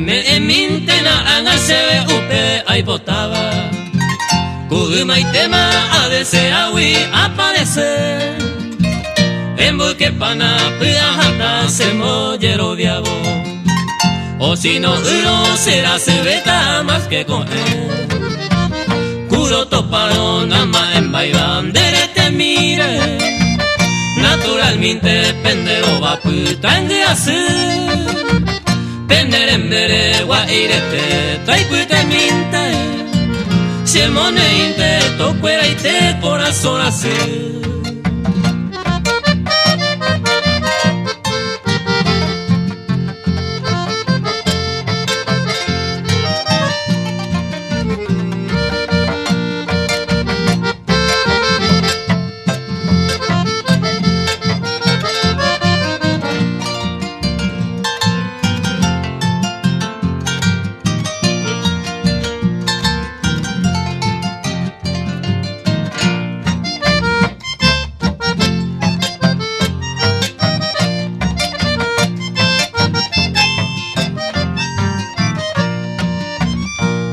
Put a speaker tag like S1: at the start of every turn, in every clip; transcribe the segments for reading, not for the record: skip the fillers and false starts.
S1: me mintena angasewe upe ay botaba. Kuguma y tema a deseawi aparece. En busque pana pujata se mollero diabo. O si no uno será se veta más que con él. Kuro toparon ama en baibandere te mire. Naturalmente pendero va puta en así. Penderembere wa irete trai puta minte. Si el moneinte toquera y te corazón así.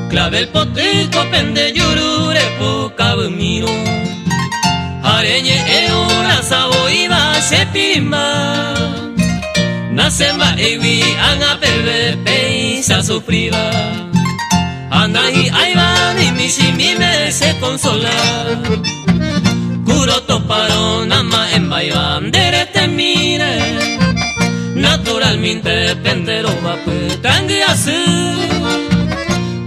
S1: Clavel potico pende yurure poca bumino. Areñe eora sabo iba se pirimba. Nasemba ewi anga perver peisa sufriba. Anahi aiba ni mishimi me se consola. Kuro toparon ama en baibandere te mire. Naturalmente pendero va putangi así.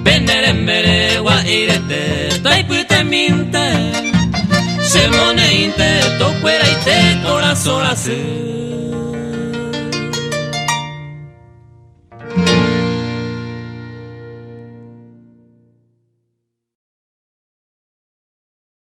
S1: Penderembere wa irete trai puta minte. Se moneinte toquera y te corazón así.